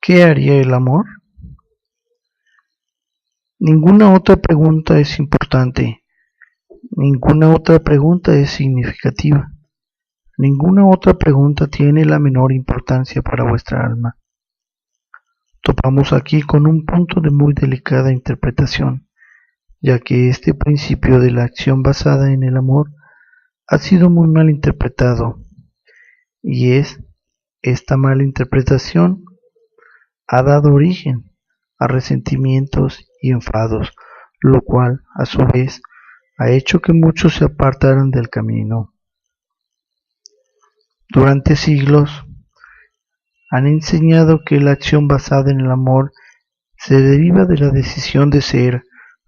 ¿Qué haría el amor? Ninguna otra pregunta es importante, ninguna otra pregunta es significativa, ninguna otra pregunta tiene la menor importancia para vuestra alma. Topamos aquí con un punto de muy delicada interpretación, ya que este principio de la acción basada en el amor ha sido muy mal interpretado, y esta mala interpretación ha dado origen a resentimientos y enfados, lo cual, a su vez, ha hecho que muchos se apartaran del camino. Durante siglos han enseñado que la acción basada en el amor se deriva de la decisión de ser,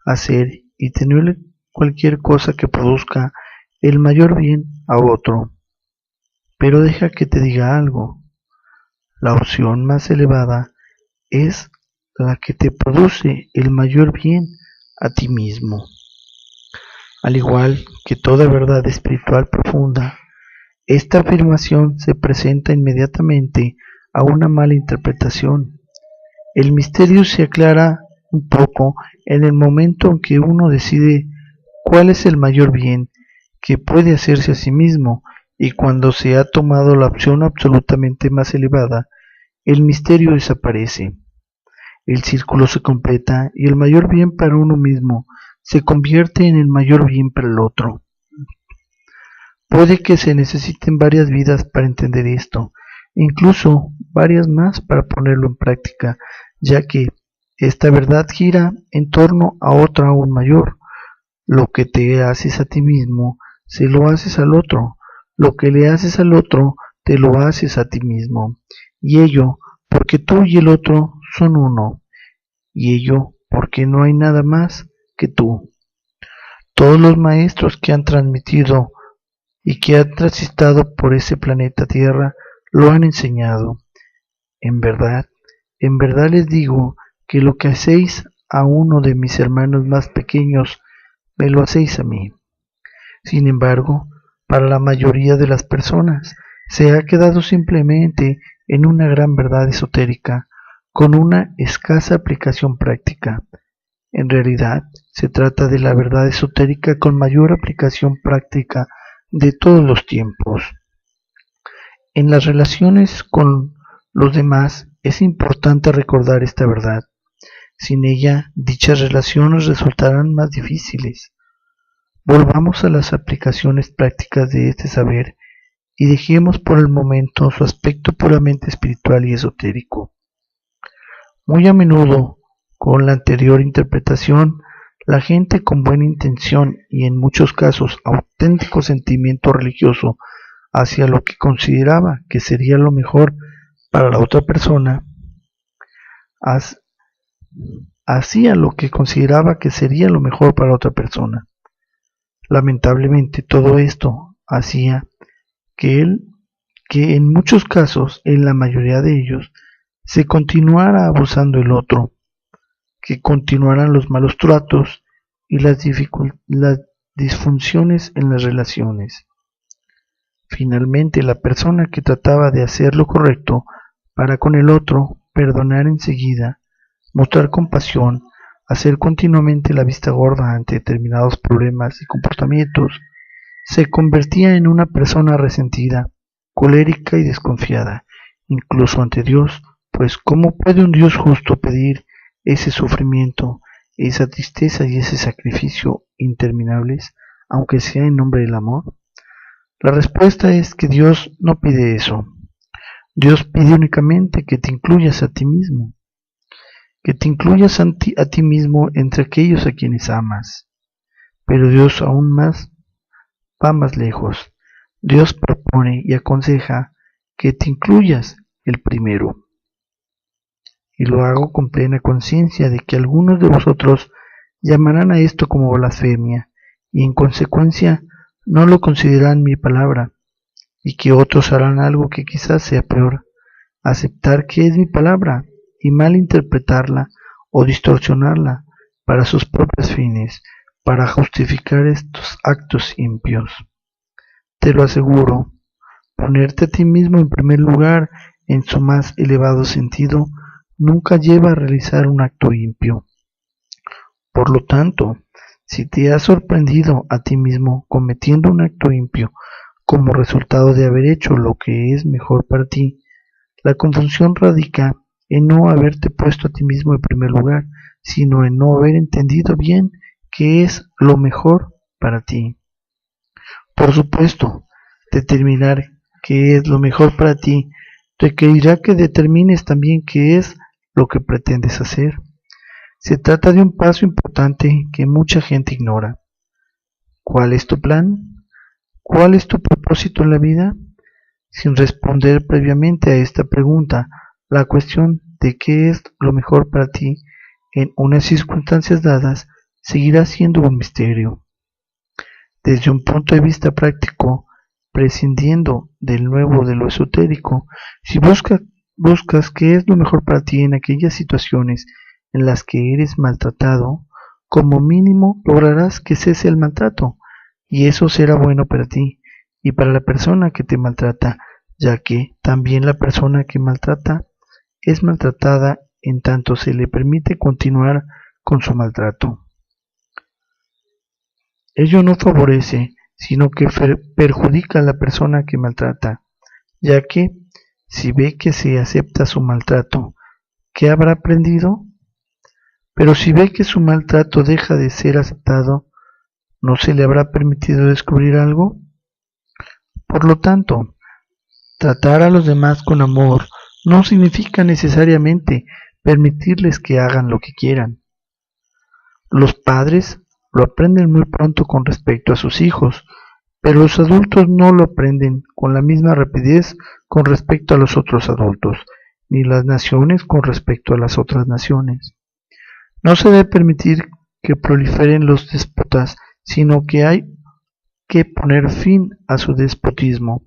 hacer y tener cualquier cosa que produzca el mayor bien a otro. Pero deja que te diga algo, la opción más elevada es la que te produce el mayor bien a ti mismo. Al igual que toda verdad espiritual profunda, esta afirmación se presenta inmediatamente a una mala interpretación. El misterio se aclara un poco en el momento en que uno decide cuál es el mayor bien que puede hacerse a sí mismo, y cuando se ha tomado la opción absolutamente más elevada, el misterio desaparece. El círculo se completa y el mayor bien para uno mismo se convierte en el mayor bien para el otro. Puede que se necesiten varias vidas para entender esto, incluso varias más para ponerlo en práctica, ya que esta verdad gira en torno a otra aún mayor. Lo que te haces a ti mismo, se lo haces al otro. Lo que le haces al otro, te lo haces a ti mismo. Y ello porque tú y el otro son uno. Y ello porque no hay nada más que tú. Todos los maestros que han transmitido y que han transitado por ese planeta Tierra lo han enseñado. En verdad les digo que lo que hacéis a uno de mis hermanos más pequeños, me lo hacéis a mí. Sin embargo, para la mayoría de las personas se ha quedado simplemente en una gran verdad esotérica, con una escasa aplicación práctica. En realidad, se trata de la verdad esotérica con mayor aplicación práctica de todos los tiempos. En las relaciones con los demás es importante recordar esta verdad. Sin ella, dichas relaciones resultarán más difíciles. Volvamos a las aplicaciones prácticas de este saber y dejemos por el momento su aspecto puramente espiritual y esotérico. Muy a menudo, con la anterior interpretación, la gente con buena intención y en muchos casos auténtico sentimiento religioso hacia lo que consideraba que sería lo mejor para la otra persona, hacía lo que consideraba que sería lo mejor para otra persona. Lamentablemente todo esto hacía que en muchos casos, en la mayoría de ellos, se continuara abusando el otro, que continuaran los malos tratos y las disfunciones en las relaciones. Finalmente, la persona que trataba de hacer lo correcto para con el otro, perdonar enseguida, mostrar compasión, hacer continuamente la vista gorda ante determinados problemas y comportamientos, se convertía en una persona resentida, colérica y desconfiada, incluso ante Dios, pues ¿cómo puede un Dios justo pedir ese sufrimiento, esa tristeza y ese sacrificio interminables, aunque sea en nombre del amor? La respuesta es que Dios no pide eso. Dios pide únicamente que te incluyas a ti mismo, que te incluyas a ti mismo entre aquellos a quienes amas. Pero Dios aún más va más lejos. Dios propone y aconseja que te incluyas el primero. Y lo hago con plena conciencia de que algunos de vosotros llamarán a esto como blasfemia, y en consecuencia no lo consideran mi palabra, y que otros harán algo que quizás sea peor, aceptar que es mi palabra y malinterpretarla o distorsionarla para sus propios fines, para justificar estos actos impios. Te lo aseguro, ponerte a ti mismo en primer lugar en su más elevado sentido nunca lleva a realizar un acto impío. Por lo tanto, si te has sorprendido a ti mismo cometiendo un acto impío como resultado de haber hecho lo que es mejor para ti, la confusión radica en no haberte puesto a ti mismo en primer lugar, sino en no haber entendido bien qué es lo mejor para ti. Por supuesto, determinar qué es lo mejor para ti requerirá que determines también qué es lo que pretendes hacer. Se trata de un paso importante que mucha gente ignora. ¿Cuál es tu plan? ¿Cuál es tu propósito en la vida? Sin responder previamente a esta pregunta, la cuestión de qué es lo mejor para ti en unas circunstancias dadas seguirá siendo un misterio. Desde un punto de vista práctico, prescindiendo del nuevo de lo esotérico, si buscas qué es lo mejor para ti en aquellas situaciones en las que eres maltratado, como mínimo lograrás que cese el maltrato, y eso será bueno para ti y para la persona que te maltrata, ya que también la persona que maltrata es maltratada en tanto se le permite continuar con su maltrato. Ello no favorece, sino que perjudica a la persona que maltrata, ya que si ve que se acepta su maltrato, ¿qué habrá aprendido? Pero si ve que su maltrato deja de ser aceptado, ¿no se le habrá permitido descubrir algo? Por lo tanto, tratar a los demás con amor no significa necesariamente permitirles que hagan lo que quieran. Los padres lo aprenden muy pronto con respecto a sus hijos, pero los adultos no lo aprenden con la misma rapidez con respecto a los otros adultos, ni las naciones con respecto a las otras naciones. No se debe permitir que proliferen los déspotas, sino que hay que poner fin a su despotismo.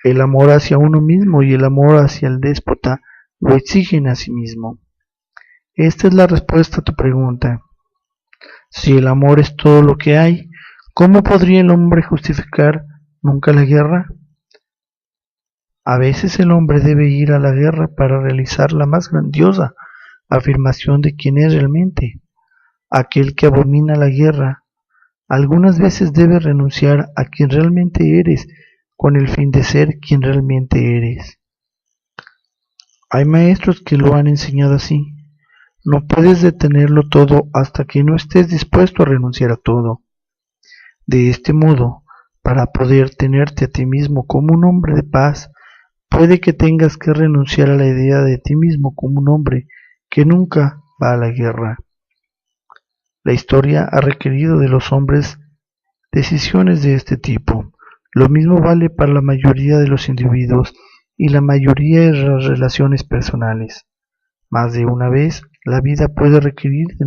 El amor hacia uno mismo y el amor hacia el déspota lo exigen a sí mismo. Esta es la respuesta a tu pregunta. Si el amor es todo lo que hay, ¿cómo podría el hombre justificar nunca la guerra? A veces el hombre debe ir a la guerra para realizar la más grandiosa afirmación de quién es realmente. Aquel que abomina la guerra, algunas veces debe renunciar a quien realmente eres con el fin de ser quien realmente eres. Hay maestros que lo han enseñado así. No puedes detenerlo todo hasta que no estés dispuesto a renunciar a todo. De este modo, para poder tenerte a ti mismo como un hombre de paz, puede que tengas que renunciar a la idea de ti mismo como un hombre que nunca va a la guerra. La historia ha requerido de los hombres decisiones de este tipo. Lo mismo vale para la mayoría de los individuos y la mayoría de las relaciones personales. Más de una vez, la vida puede requerir de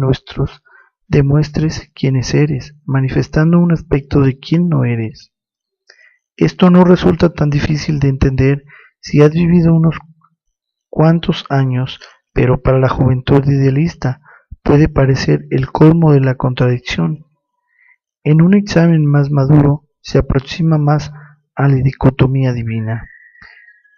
demuestres quiénes eres, manifestando un aspecto de quién no eres. Esto no resulta tan difícil de entender si has vivido unos cuantos años, pero para la juventud idealista puede parecer el colmo de la contradicción. En un examen más maduro se aproxima más a la dicotomía divina.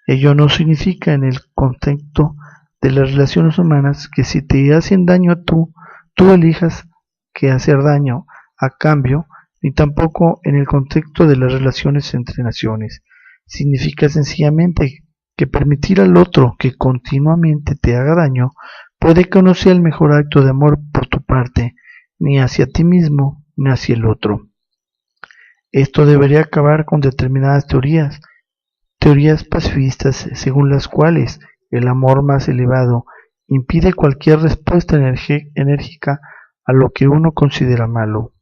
Ello no significa en el contexto de las relaciones humanas que si te hacen daño tú elijas que hacer daño a cambio, ni tampoco en el contexto de las relaciones entre naciones. Significa sencillamente que permitir al otro que continuamente te haga daño puede que no sea el mejor acto de amor por tu parte, ni hacia ti mismo, ni hacia el otro. Esto debería acabar con determinadas teorías pacifistas según las cuales el amor más elevado impide cualquier respuesta enérgica a lo que uno considera malo.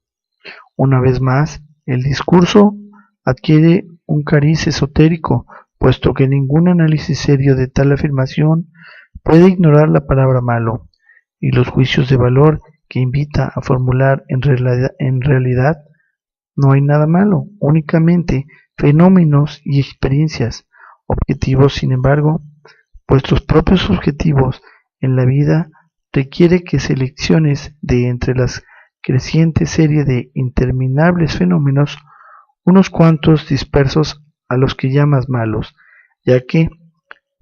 Una vez más, el discurso adquiere un cariz esotérico, puesto que ningún análisis serio de tal afirmación puede ignorar la palabra malo, y los juicios de valor que invita a formular en realidad no hay nada malo, únicamente fenómenos y experiencias, objetivos sin embargo, vuestros propios objetivos en la vida requiere que selecciones de entre las creciente serie de interminables fenómenos unos cuantos dispersos a los que llamas malos, ya que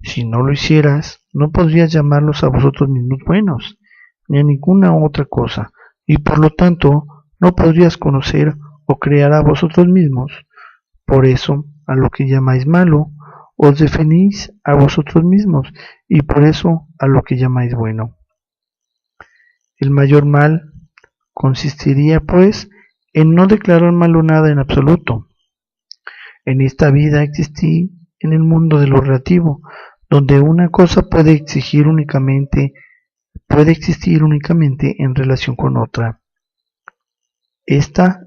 Si no lo hicieras, no podrías llamarlos a vosotros mismos buenos, ni a ninguna otra cosa, y por lo tanto no podrías conocer o crear a vosotros mismos. Por eso, a lo que llamáis malo, os definís a vosotros mismos, y por eso a lo que llamáis bueno. El mayor mal consistiría, pues, en no declarar malo nada en absoluto. En esta vida existí en el mundo de lo relativo, donde una cosa puede existir únicamente en relación con otra. Esta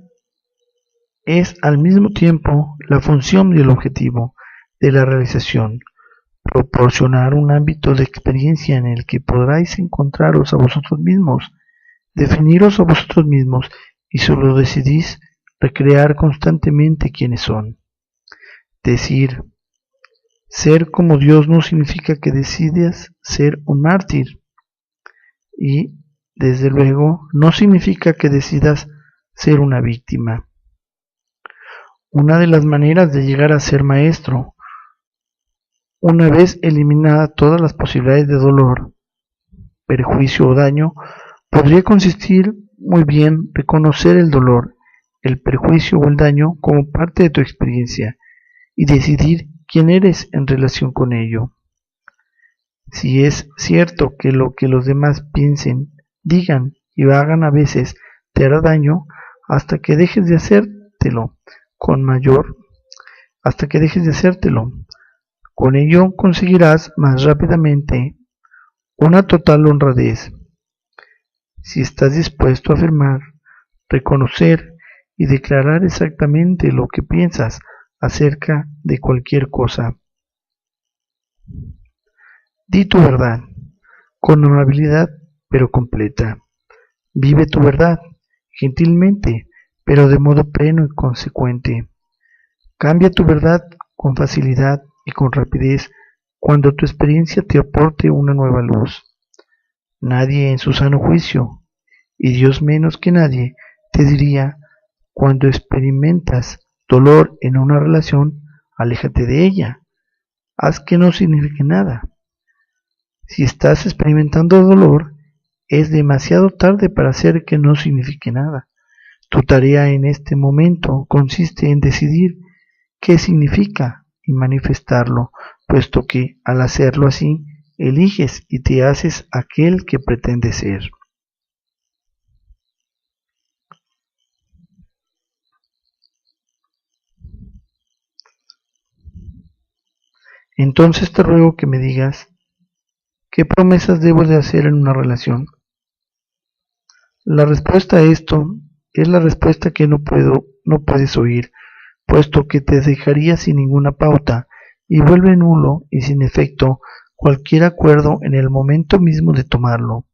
es al mismo tiempo la función y el objetivo de la realización, proporcionar un ámbito de experiencia en el que podráis encontraros a vosotros mismos, definiros a vosotros mismos y solo decidís recrear constantemente quiénes son. Decir ser como Dios no significa que decidas ser un mártir y, desde luego, no significa que decidas ser una víctima. Una de las maneras de llegar a ser maestro, una vez eliminada todas las posibilidades de dolor, perjuicio o daño, podría consistir muy bien reconocer el dolor, el perjuicio o el daño como parte de tu experiencia y decidir quién eres en relación con ello. Si es cierto que lo que los demás piensen, digan y hagan a veces te hará daño, hasta que dejes de hacértelo Con ello conseguirás más rápidamente una total honradez. Si estás dispuesto a afirmar, reconocer y declarar exactamente lo que piensas acerca de cualquier cosa. Di tu verdad, con amabilidad pero completa. Vive tu verdad, gentilmente, pero de modo pleno y consecuente. Cambia tu verdad con facilidad y con rapidez cuando tu experiencia te aporte una nueva luz. Nadie en su sano juicio, y Dios menos que nadie, te diría, cuando experimentas dolor en una relación, aléjate de ella, haz que no signifique nada. Si estás experimentando dolor, es demasiado tarde para hacer que no signifique nada. Tu tarea en este momento consiste en decidir qué significa y manifestarlo, puesto que al hacerlo así, eliges y te haces aquel que pretendes ser. Entonces te ruego que me digas, ¿qué promesas debo de hacer en una relación? La respuesta a esto es la respuesta que no puedes oír, puesto que te dejaría sin ninguna pauta y vuelve nulo y sin efecto cualquier acuerdo en el momento mismo de tomarlo.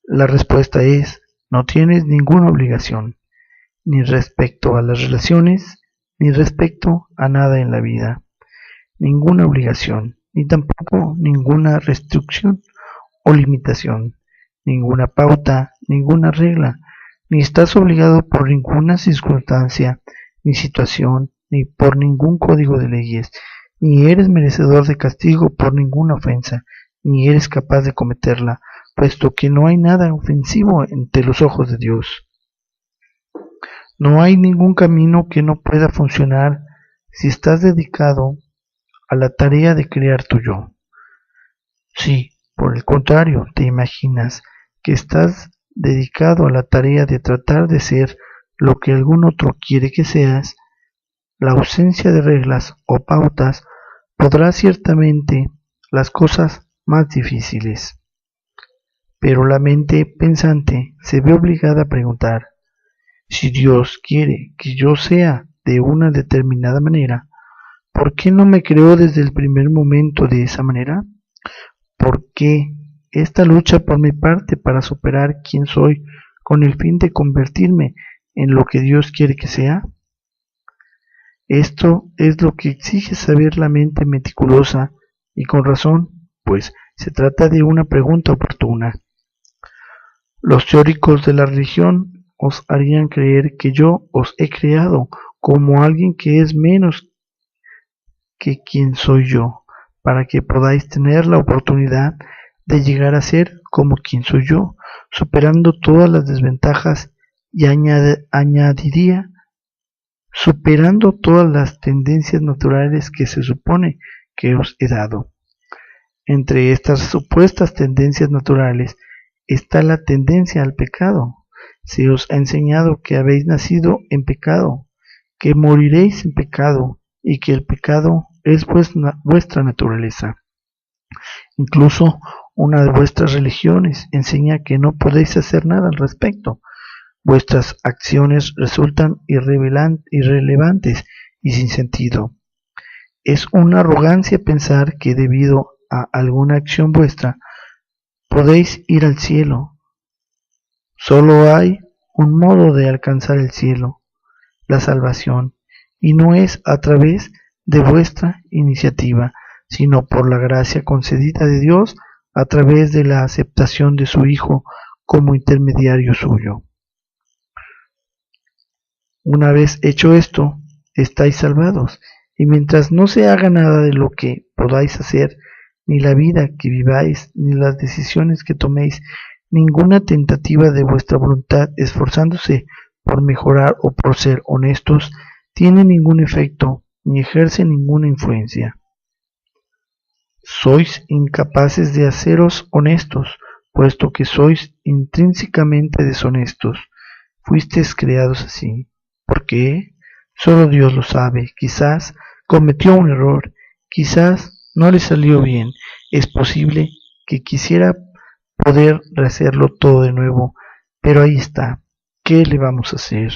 La respuesta es, no tienes ninguna obligación, ni respecto a las relaciones, ni respecto a nada en la vida, ninguna obligación, ni tampoco ninguna restricción o limitación, ninguna pauta, ninguna regla, ni estás obligado por ninguna circunstancia, ni situación, ni por ningún código de leyes, ni eres merecedor de castigo por ninguna ofensa, ni eres capaz de cometerla, puesto que no hay nada ofensivo ante los ojos de Dios. No hay ningún camino que no pueda funcionar si estás dedicado a la tarea de crear tu yo. Si, por el contrario, te imaginas que estás dedicado a la tarea de tratar de ser lo que algún otro quiere que seas, la ausencia de reglas o pautas podrá ciertamente las cosas más difíciles. Pero la mente pensante se ve obligada a preguntar, si Dios quiere que yo sea de una determinada manera, ¿por qué no me creó desde el primer momento de esa manera? ¿Por qué esta lucha por mi parte para superar quién soy con el fin de convertirme en lo que Dios quiere que sea? Esto es lo que exige saber la mente meticulosa y con razón, pues se trata de una pregunta oportuna. Los teóricos de la religión os harían creer que yo os he creado como alguien que es menos que quien soy yo, para que podáis tener la oportunidad de llegar a ser como quien soy yo, superando todas las desventajas y añadiría superando todas las tendencias naturales que se supone que os he dado. Entre estas supuestas tendencias naturales está la tendencia al pecado. Se os ha enseñado que habéis nacido en pecado, que moriréis en pecado y que el pecado es vuestra naturaleza. Incluso una de vuestras religiones enseña que no podéis hacer nada al respecto. Vuestras acciones resultan irrelevantes y sin sentido. Es una arrogancia pensar que debido a alguna acción vuestra podéis ir al cielo. Solo hay un modo de alcanzar el cielo, la salvación, y no es a través de vuestra iniciativa, sino por la gracia concedida de Dios a través de la aceptación de su Hijo como intermediario suyo. Una vez hecho esto, estáis salvados, y mientras no se haga nada de lo que podáis hacer, ni la vida que viváis, ni las decisiones que toméis, ninguna tentativa de vuestra voluntad esforzándose por mejorar o por ser honestos, tiene ningún efecto, ni ejerce ninguna influencia. Sois incapaces de haceros honestos, puesto que sois intrínsecamente deshonestos. Fuisteis creados así. ¿Por qué? Solo Dios lo sabe. Quizás cometió un error, quizás no le salió bien. Es posible que quisiera poder rehacerlo todo de nuevo, pero ahí está. ¿Qué le vamos a hacer?